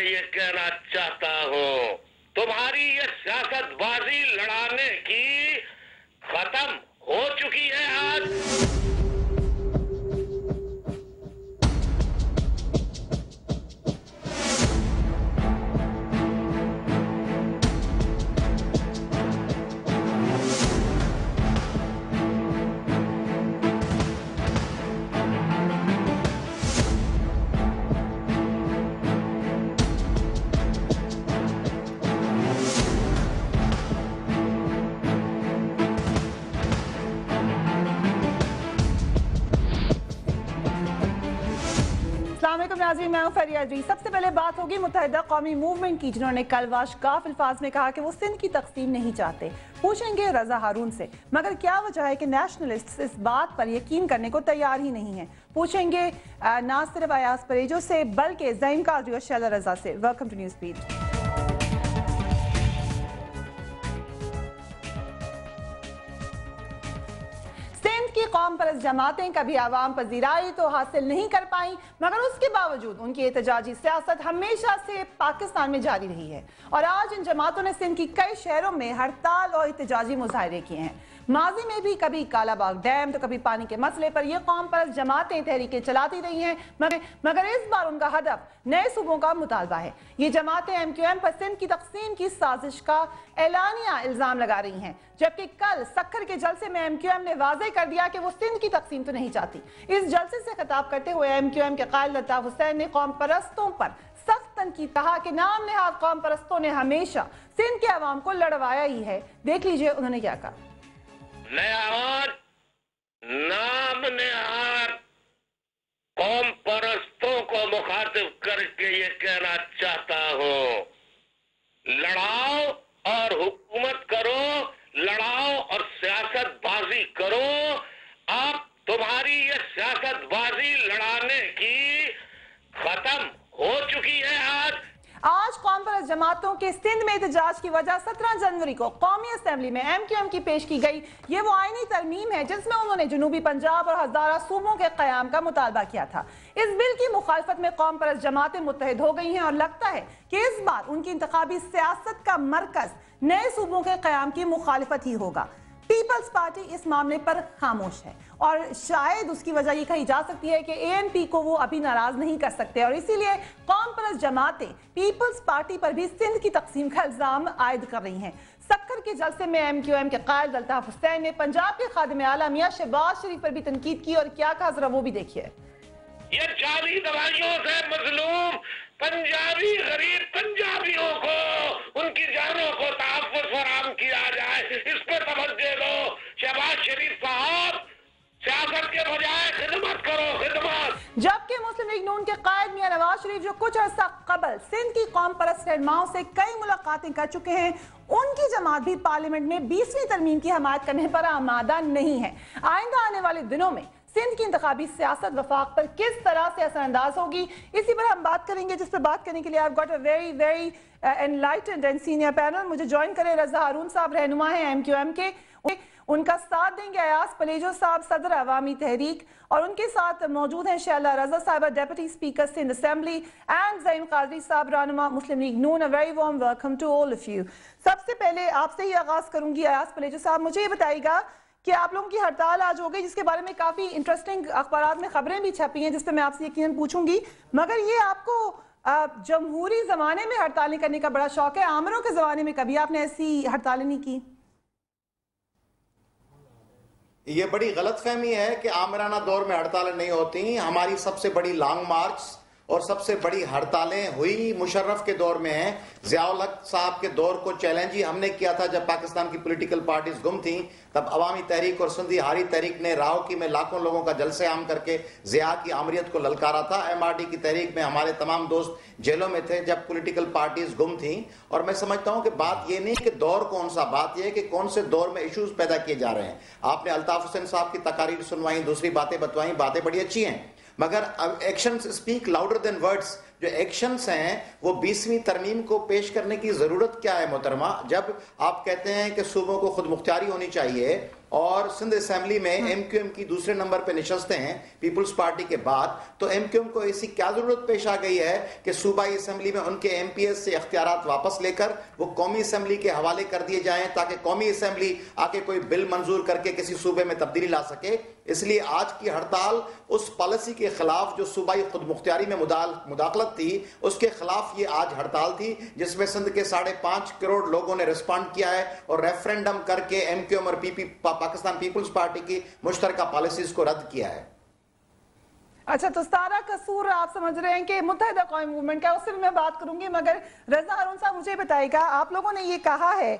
یہ کہنا چاہتا ہوں، تمہاری یہ سیاست بازی لڑانے کی ختم ہو چکی ہے آج۔ السلام علیکم ناظرین، میں ہوں فریہ جی۔ سب سے پہلے بات ہوگی متحدہ قومی موومنٹ کی، جنہوں نے کل واشگاف الفاظ میں کہا کہ وہ سندھ کی تقسیم نہیں چاہتے۔ پوچھیں گے رضا ہارون سے مگر کیا وجہ ہے کہ نیشنلسٹ اس بات پر یقین کرنے کو تیار ہی نہیں ہیں۔ پوچھیں گے نہ صرف ایاز پریجو سے بلکہ زعیم قادری اور شیلا رضا سے۔ Welcome to News Beat. کی قوم پرست جماعتیں کبھی عوام پذیرائی تو حاصل نہیں کر پائیں، مگر اس کے باوجود ان کی احتجاجی سیاست ہمیشہ سے پاکستان میں جاری رہی ہے، اور آج ان جماعتوں نے سندھ کی کئی شہروں میں ہڑتال اور احتجاجی مظاہرے کیے ہیں۔ ماضی میں بھی کبھی کالا باغ ڈیم تو کبھی پانی کے مسئلے پر یہ قوم پرست جماعتیں تحریکیں چلاتی رہی ہیں، مگر اس بار ان کا ہدف نئے صوبوں کا مطالبہ ہے۔ یہ جماعتیں ایم کیو ایم پر سندھ کی تقسیم کی سازش کا اعلانیہ الزام لگا رہی ہیں، جبکہ کل سکھر کے جلسے میں ایم کیو ایم نے واضح کر دیا کہ وہ سندھ کی تقسیم تو نہیں چاہتی۔ اس جلسے سے خطاب کرتے ہوئے ایم کیو ایم کے قائد الطاف حسین نے قوم پرستوں پر سخت تنقید کہا کہ نام نہاد قوم پرستوں نے ہمیشہ سندھ کے عوام کو لڑوایا ہی ہے۔ دیکھ لیجئے انہوں نے کیا کہا۔ نام نہاد قوم پرستوں کو مخاطب کر کے یہ کہنا چاہتا ہوں، لڑاؤ اور حکومت کرو، لڑاؤ اور سیاست بازی کرو۔ اب تمہاری یہ سیاست بازی لڑانے کی ختم ہو چکی ہے آج قوم پرست جماعتوں کے سندھ میں احتجاج کی وجہ 17 جنوری کو قومی اسمبلی میں ایم کیو ایم کی پیش کی گئی یہ وہ آئینی ترمیم ہے جس میں انہوں نے جنوبی پنجاب اور ہزارہ صوبوں کے قیام کا مطالبہ کیا تھا۔ اس بل کی مخالفت میں قوم پرست جماعتیں متحد ہو گئی ہیں اور لگتا ہے کہ اس بار ان کی انتخابی سیاست کا مرکز نئے صوبوں کے قیام کی مخالفت ہی ہوگا۔ پیپلز پارٹی اس معاملے پر خاموش ہے اور شاید اس کی وجہ یہ کہی جا سکتی ہے کہ اے این پی کو وہ ابھی ناراض نہیں کر سکتے، اور اسی لیے قوم پرست جماعتیں پیپلز پارٹی پر بھی سندھ کی تقسیم کا الزام عائد کر رہی ہیں۔ سکھر کے جلسے میں ایم کیو ایم کے قائد الطاف حسین نے پنجاب کے خادم اعلیٰ میاں شہباز شریف پر بھی تنقید کی اور کیا کہا، ذرا وہ بھی دیکھیے۔ یہ جعلی دوائیوں سے مظلوم پنجابی غریب پنجابیوں کو ان کی جانوں کو تحفظ فراہم کیا جائے، اس پہ توجہ دو۔ شہباز شریف صاحب، سیاست کے بجائے خدمت کرو، خدمت۔ جبکہ مسلم لیگ نون کے قائد میاں نواز شریف جو کچھ عرصہ قبل سندھ کی قوم پرست رہنماؤں سے کئی ملاقاتیں کر چکے ہیں، ان کی جماعت بھی پارلیمنٹ میں 20ویں ترمیم کی حمایت کرنے پر آمادہ نہیں ہے۔ آئندہ آنے والے دنوں میں سندھ کی انتخابی سیاست وفاق پر کس طرح سے اثر انداز ہوگی، اسی پر ہم بات کریں گے، جس پر بات کرنے کے لیے I've got a very enlightened and senior panel۔ مجھے جوائن کرے رضا ہارون صاحب، رہنما ہیں ایم کیو ایم کے، ان کا ساتھ دیں گے ایاز پریجو صاحب، صدر عوامی تحریک، اور ان کے ساتھ موجود ہیں شیلا رضا صاحبہ، deputy speaker Sindh assembly, and Zaeem Qadri صاحب، رہنما مسلم لیگ نون۔ A very warm welcome to all of you۔ سب سے پہلے آپ سے ہی آغاز کروں گی ایاز پریجو صاحب، مجھے یہ بتائیے گا کہ آپ لوگوں کی ہڑتال آج ہو گئی، جس کے بارے میں کافی انٹرسٹنگ اخبارات میں خبریں بھی چھپی ہیں، جس پہ میں آپ سے یقیناً پوچھوں گی، مگر یہ آپ کو جمہوری زمانے میں ہڑتالیں کرنے کا بڑا شوق ہے، آمروں کے زمانے میں کبھی آپ نے ایسی ہڑتالیں نہیں کی؟ یہ بڑی غلط فہمی ہے کہ آمرانہ دور میں ہڑتالیں نہیں ہوتی۔ ہماری سب سے بڑی لانگ مارچ اور سب سے بڑی ہڑتالیں ہوئی مشرف کے دور میں ہیں۔ ضیاء الحق صاحب کے دور کو چیلنج ہی ہم نے کیا تھا جب پاکستان کی پولیٹیکل پارٹیز گم تھیں، تب عوامی تحریک اور سندھی ہاری تحریک نے راہوکی میں لاکھوں لوگوں کا جلسے عام کر کے ضیاء کی آمریت کو للکارا تھا۔ ایم آر ڈی کی تحریک میں ہمارے تمام دوست جیلوں میں تھے جب پولیٹیکل پارٹیز گم تھیں۔ اور میں سمجھتا ہوں کہ بات یہ نہیں کہ دور کون سا، بات یہ ہے کہ کون سے دور میں ایشوز پیدا کیے جا رہے ہیں۔ آپ نے الطاف حسین صاحب کی تقاریر سنوائیں، دوسری باتیں بتوائیں، باتیں بڑی اچھی ہیں، مگر actions speak louder than words. جو ایکشنز ہیں وہ 20ویں ترمیم کو پیش کرنے کی ضرورت کیا ہے محترمہ؟ جب آپ کہتے ہیں کہ صوبوں کو خود مختاری ہونی چاہیے اور سندھ اسمبلی میں ایم کیو ایم کی دوسرے نمبر پہ نشستیں ہیں پیپلز پارٹی کے بعد، تو ایم کیو ایم کو ایسی کیا ضرورت پیش آ گئی ہے کہ صوبائی اسمبلی میں ان کے ایم پی ایس سے اختیارات واپس لے کر وہ قومی اسمبلی کے حوالے کر دیے جائیں تاکہ قومی اسمبلی آ کے کوئی بل منظور کر کے کسی صوبے میں تبدیلی لا سکے؟ اس لیے آج کی ہڑتال اس پالیسی کے خلاف جو صوبائی خود مختاری میں مداخلت تھی اس کے خلاف یہ آج ہڑتال تھی، جس میں سندھ کے 5.5 کروڑ لوگوں نے ریسپانڈ کیا ہے اور ریفرینڈم کر کے ایم کیو ایم اور پاکستان پیپلز پارٹی کی مشترکہ پالیسیز کو رد کیا ہے۔ اچھا، تو سارا قصور آپ سمجھ رہے ہیں کہ متحدہ قومی موومنٹ کا، اس سے بھی میں بات کروں گی، مگر رضا ہارون صاحب مجھے بتائے گا، آپ لوگوں نے یہ کہا ہے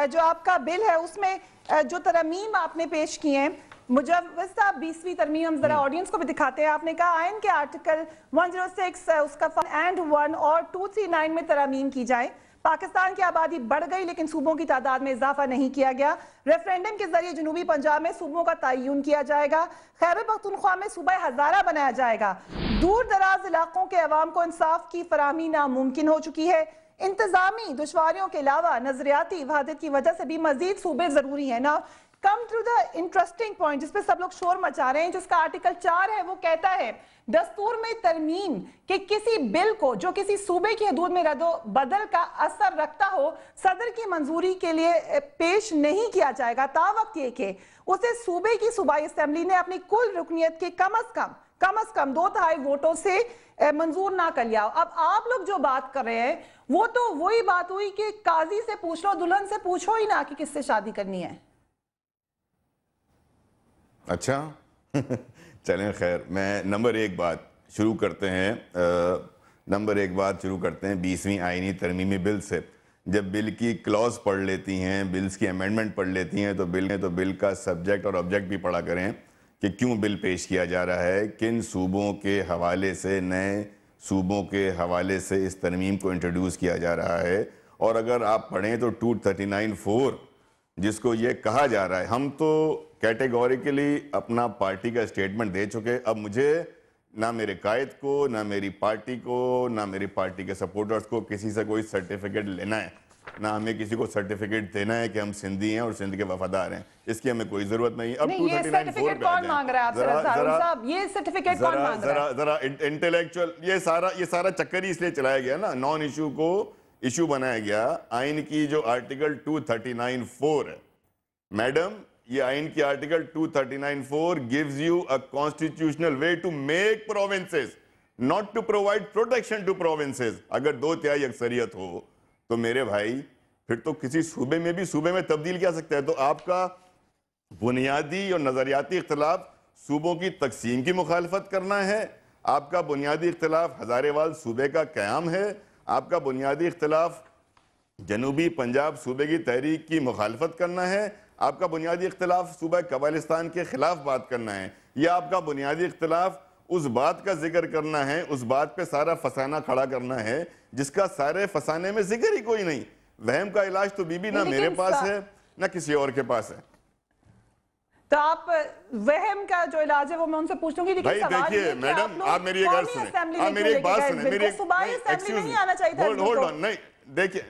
جو آپ کا بل ہے اس میں جو ترمیم آپ نے پیش کی ہیں، مجوز صاحب 20ویں ترمیم ہم ذرا آڈینس کو بھی دکھاتے ہیں، آپ نے کہا آئین کے آرٹیکل 106 اس کا اینڈ 1 اور 239 میں ترمیم کی جائیں۔ پاکستان کی آبادی بڑھ گئی لیکن صوبوں کی تعداد میں اضافہ نہیں کیا گیا۔ ریفرینڈم کے ذریعے جنوبی پنجاب میں صوبوں کا تعین کیا جائے گا۔ خیبر پختونخوا میں صوبہ ہزارہ بنایا جائے گا۔ دور دراز علاقوں کے عوام کو انصاف کی فراہمی ناممکن ہو چکی ہے۔ انتظامی دشواریوں کے علاوہ نظریاتی وحدت کی وجہ سے بھی مزید صوبے ضروری ہیں۔ نا come to the interesting point جس پہ سب لوگ شور مچا رہے ہیں، جس کا آرٹیکل 4 ہے، وہ کہتا ہے دستور میں ترمیم کہ کسی بل کو جو کسی صوبے کی حدود میں رد و بدل کا اثر رکھتا ہو صدر کی منظوری کے لیے پیش نہیں کیا جائے گا تا وقت یہ کہ اسے صوبے کی صوبائی اسمبلی نے اپنی کل رکنیت کے کم از کم 2/3 ووٹوں سے منظور نہ کر لیا۔ اب آپ لوگ جو بات کر رہے ہیں وہ تو وہی بات ہوئی کہ قاضی سے پوچھ لو، دلہن سے پوچھو ہی نہ کہ کس سے شادی کرنی ہے۔ اچھا چلیں خیر، میں نمبر ایک بات شروع کرتے ہیں 20ویں آئینی ترمیمی بل سے۔ جب بل کی کلوز پڑھ لیتی ہیں، بلز کی امینڈمنٹ پڑھ لیتی ہیں، تو بل کا سبجیکٹ اور آبجیکٹ بھی پڑھا کریں کہ کیوں بل پیش کیا جا رہا ہے، کن صوبوں کے حوالے سے، نئے صوبوں کے حوالے سے اس ترمیم کو انٹروڈیوس کیا جا رہا ہے۔ اور اگر آپ پڑھیں تو 239(4) جس کو یہ کہا جا رہا ہے، ہم تو کیٹیگوریکلی اپنا پارٹی کا اسٹیٹمنٹ دے چکے، اب مجھے نہ میرے قائد کو، نہ میری پارٹی کو، نہ میری پارٹی کے سپورٹرز کو کسی سے کوئی سرٹیفکیٹ لینا ہے، نہ ہمیں کسی کو سرٹیفکیٹ دینا ہے کہ ہم سندھی ہیں اور سندھ کے وفادار ہیں، اس کی ہمیں کوئی ضرورت نہیں۔ اب 239(4) کون مانگ رہا ہے آپ سے رضا ہارون صاحب؟ یہ سرٹیفکیٹ کون مانگ رہا ہے؟ ذرا انٹلیکچوئل، یہ سارا چکر ہی اس لیے چلایا گیا نا، نان ایشو کو ایشو بنایا گیا۔ آئین کی جو آرٹیکل 239(4) ہے میڈم، یہ آئین کی article 239(4) gives you a constitutional way to make provinces, not to provide protection to provinces۔ اگر 2/3 اکثریت ہو تو میرے بھائی پھر تو کسی صوبے میں تبدیل کیا سکتا ہے۔ تو آپ کا بنیادی اور نظریاتی اختلاف صوبوں کی تقسیم کی مخالفت کرنا ہے، آپ کا بنیادی اختلاف ہزارے وال صوبے کا قیام ہے، آپ کا بنیادی اختلاف جنوبی پنجاب صوبے کی تحریک کی مخالفت کرنا ہے، آپ کا بنیادی اختلاف صوبہ قبائلستان کے خلاف بات کرنا ہے، یا آپ کا بنیادی اختلاف اس بات کا ذکر کرنا ہے، اس بات پہ سارا فسانہ کھڑا کرنا ہے جس کا سارے فسانے میں ذکر ہی کوئی نہیں۔ وہم کا علاج تو بی بی نہ میرے پاس ہے نہ کسی اور کے پاس ہے۔ تو آپ وہم کا جو علاج ہے وہ میں ان سے پوچھ لوں گی، لیکن سوال یہ ہے کہ میڈم آپ میری ایک غرض سنیں، آپ میری ایک بات سنیں، صوبائی اسمبلی نہیں آنا چاہیے تھا۔ نہیں دیکھیں،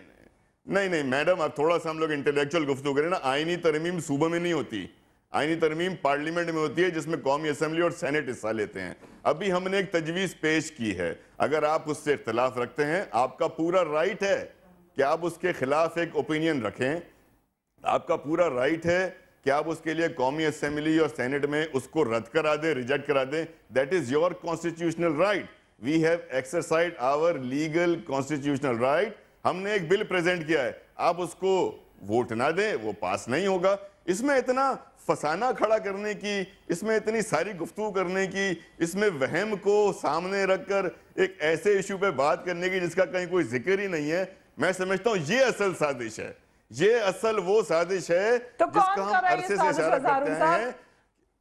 نہیں میڈم، اب تھوڑا سا ہم لوگ انٹلیکچوئل گفتگو کریں نا۔ آئینی ترمیم صوبوں میں نہیں ہوتی، آئینی ترمیم پارلیمنٹ میں ہوتی ہے جس میں قومی اسمبلی اور سینٹ حصہ لیتے ہیں۔ ابھی ہم نے ایک تجویز پیش کی ہے، اگر آپ اس سے اختلاف رکھتے ہیں آپ کا پورا رائٹ ہے کہ آپ اس کے خلاف ایک اوپینین رکھیں، آپ کا پورا رائٹ ہے کہ آپ اس کے لیے قومی اسمبلی اور سینٹ میں اس کو رد کرا دیں، ریجیکٹ کرا دیں۔ That is your constitutional right, we have exercised our legal constitutional right. ہم نے ایک بل پریزنٹ کیا ہے، آپ اس کو ووٹ نہ دیں، وہ پاس نہیں ہوگا۔ اس میں اتنا فسانہ کھڑا کرنے کی، اس میں اتنی ساری گفتگو کرنے کی، اس میں وہم کو سامنے رکھ کر ایک ایسے ایشو پہ بات کرنے کی جس کا کہیں کوئی ذکر ہی نہیں ہے، میں سمجھتا ہوں یہ اصل سازش ہے، یہ اصل وہ سازش ہے جس کا ہم عرصے سے اشارہ کرتے ہیں۔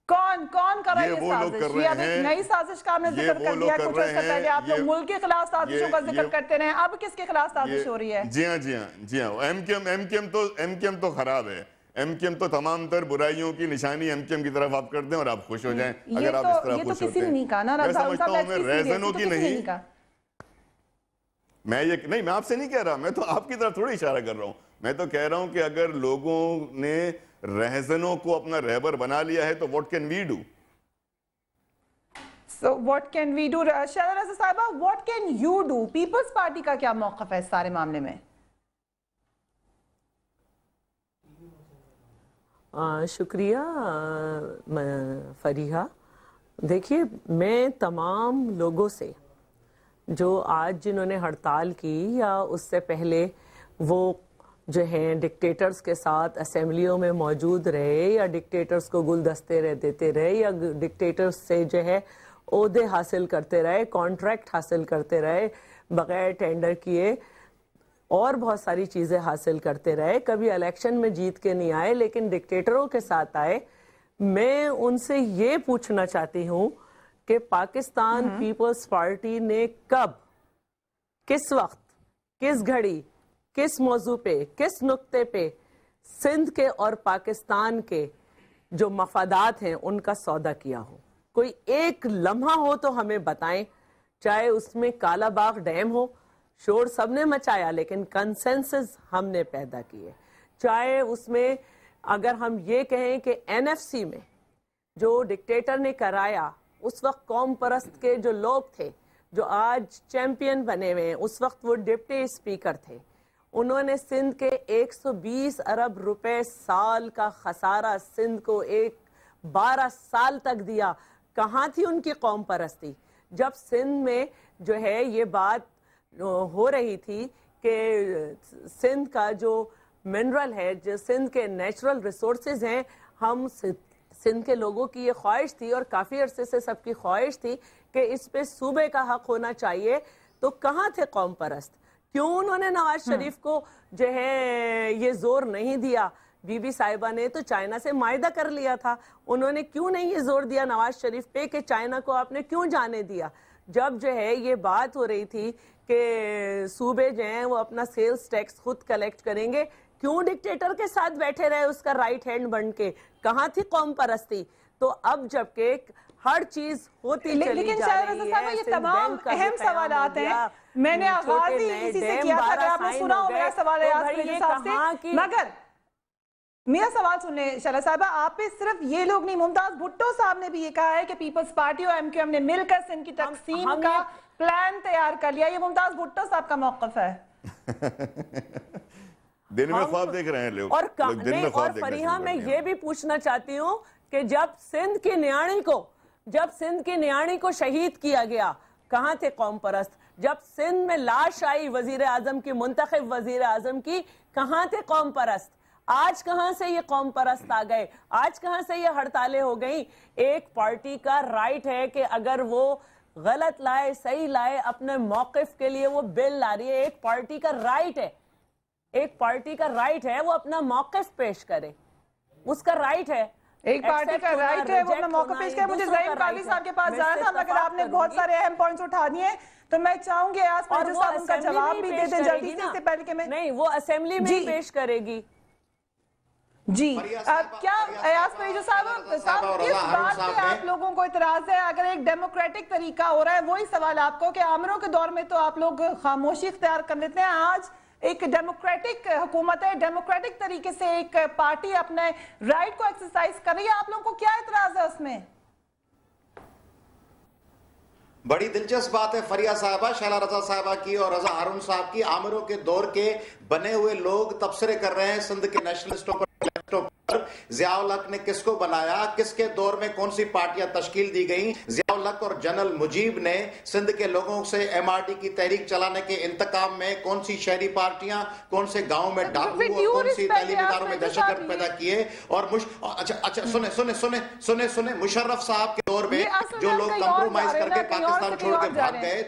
کون کر رہا ہے یہ سازش؟ یہ اب ایک نئی سازش کا ہم نے ذکر کر دیا، کچھ عرصہ پہلے آپ لوگ ملک کے خلاف سازشوں کا ذکر کرتے رہے، اب کس کے خلاف سازش ہو رہی ہے؟ جی ہاں، ایم کیو ایم تو خراب ہے، ایم کیو ایم تو تمام تر برائیوں کی نشانی ایم کیو ایم کی طرف آپ کر دیں اور آپ خوش ہو جائیں۔ اگر آپ اس طرح خوش ہوتے ہیں، میں سمجھتا ہوں میں ریزنوں کی نہیں، میں یہ نہیں، میں آپ سے نہیں کہہ رہا، میں تو آپ کی طرف تھوڑی اشارہ کر رہا ہوں. میں تو کہہ رہا ہوں کہ اگر لوگوں نے رہزنوں کو اپنا رہبر بنا لیا ہے تو what can we do? So what can we do? Shehla رضا صاحبہ, what can you do? Peoples Party کا کیا موقف ہے اس سارے معاملے میں؟ شکریہ فریحہ. دیکھیے, میں تمام لوگوں سے جو آج جنہوں نے ہڑتال کی یا اس سے پہلے وہ جو ہیں ڈکٹیٹرز کے ساتھ اسمبلیوں میں موجود رہے یا ڈکٹیٹرز کو گلدستے دیتے رہے یا ڈکٹیٹرز سے جو ہے عہدے حاصل کرتے رہے, کانٹریکٹ حاصل کرتے رہے, بغیر ٹینڈر کیے اور بہت ساری چیزیں حاصل کرتے رہے, کبھی الیکشن میں جیت کے نہیں آئے لیکن ڈکٹیٹروں کے ساتھ آئے. میں ان سے یہ پوچھنا چاہتی ہوں کہ پاکستان پیپلز پارٹی نے کب, کس وقت, کس گھڑی, کس موضوع پہ, کس نقطے پہ سندھ کے اور پاکستان کے جو مفادات ہیں ان کا سودا کیا ہو؟ کوئی ایک لمحہ ہو تو ہمیں بتائیں. چاہے اس میں کالا باغ ڈیم ہو, شور سب نے مچایا لیکن کنسنسس ہم نے پیدا کیے. چاہے اس میں اگر ہم یہ کہیں کہ این ایف سی میں جو ڈکٹیٹر نے کرایا, اس وقت قوم پرست کے جو لوگ تھے جو آج چیمپئن بنے ہوئے ہیں, اس وقت وہ ڈپٹی اسپیکر تھے, انہوں نے سندھ کے 120 ارب روپے سال کا خسارہ سندھ کو 12 سال تک دیا. کہاں تھی ان کی قوم پرستی جب سندھ میں جو ہے یہ بات ہو رہی تھی کہ سندھ کا جو منرل ہے, جو سندھ کے نیچرل ریسورسز ہیں, ہم سندھ کے لوگوں کی یہ خواہش تھی اور کافی عرصے سے سب کی خواہش تھی کہ اس پہ صوبے کا حق ہونا چاہیے, تو کہاں تھے قوم پرست؟ کیوں انہوں نے نواز شریف کو جو ہے یہ زور نہیں دیا؟ بی بی صاحبہ نے تو چائنا سے معاہدہ کر لیا تھا, انہوں نے کیوں نہیں یہ زور دیا نواز شریف پہ کہ چائنا کو آپ نے کیوں جانے دیا؟ جب جو ہے یہ بات ہو رہی تھی کہ صوبے جو ہیں وہ اپنا سیلز ٹیکس خود کلیکٹ کریں گے, کیوں ڈکٹیٹر کے ساتھ بیٹھے رہے اس کا رائٹ ہینڈ بن کے؟ کہاں تھی قوم پرستی؟ تو اب جب کہ ہر چیز ہوتی چلی جا رہی ہے, یہ تمام اہم سوالات ہیں. میں نے آغاز ہی اسی سے کیا تھا, اگر آپ نے سنا ہو میرا سوال ہے, مگر میرا سوال سن لیں شہلا صاحبہ, آپ پہ صرف یہ لوگ نہیں, ممتاز بھٹو صاحب نے بھی یہ کہا ہے کہ پیپلز پارٹی اور ایم کیو ایم نے مل کر سندھ کی تقسیم کا پلان تیار کر لیا. یہ ممتاز بھٹو صاحب کا موقف ہے. دن میں خواب دیکھ رہے ہیں لوگ. اور فریحہ میں یہ بھی پوچھنا چاہتی ہوں کہ جب سندھ کی نیاڑی کو شہید کیا گیا, کہاں تھے قوم پرست؟ جب سندھ میں لاش آئی وزیر اعظم کی, منتخب وزیر اعظم کی, کہاں تھے قوم پرست؟ آج کہاں سے یہ قوم پرست آ گئے؟ آج کہاں سے یہ ہڑتالیں ہو گئیں؟ ایک پارٹی کا رائٹ ہے کہ اگر وہ غلط لائے صحیح لائے, اپنے موقف کے لیے وہ بل لا رہی ہے, ایک پارٹی کا رائٹ ہے, ایک پارٹی کا رائٹ ہے وہ اپنا موقف پیش کرے, اس کا رائٹ ہے. ایک پارٹی کا رائٹ ہے وہ اپنا موقع پیش کرے. مجھے زعیم قاضی صاحب کے پاس جانا تھا مگر آپ نے بہت سارے اہم پوائنٹس اٹھا دیے, تو میں چاہوں گی ایاز پریجو صاحب ان کا جواب بھی دے دیں جلدی سے پہلے کہ میں نہیں, وہ اسمبلی میں پیش کرے گی. جی کیا ایاز پریجو صاحب کس بات پہ آپ لوگوں کو اعتراض ہے؟ اگر ایک ڈیموکریٹک طریقہ ہو رہا ہے, وہی سوال آپ کو کہ آمروں کے دور میں تو آپ لوگ خاموشی اختیار کر لیتے ہیں, آج ایک ڈیموکریٹک حکومت ہے, ڈیموکریٹک طریقے سے ایک پارٹی اپنے رائٹ کو ایکسرسائز کر رہی ہے, آپ لوگوں کو کیا اعتراض ہے اس میں؟ بڑی دلچسپ بات ہے فریحہ صاحبہ, شہلا رضا صاحبہ کی اور رضا ہارون صاحب کی. عامروں کے دور کے بنے ہوئے لوگ تبصرے کر رہے ہیں سندھ کے نیشنلسٹوں پر. ضیاء الحق نے کس کو بنایا, کس کے دور میں کون سی پارٹیاں تشکیل دی گئیں؟ ضیاء الحق اور جنرل مجیب نے سندھ کے لوگوں سے ایم آر ڈی کی تحریک چلانے کے انتقام میں کون سی شہری پارٹیاں, کون سے گاؤں میں ڈاکو اور کون سی تعلیمی اداروں میں دہشت گرد پیدا کیے. اور سنیں مشرف صاحب کے دور میں جو لوگ کمپرومائز کر کے پاکستان چھوڑ کے بھاگ گئے,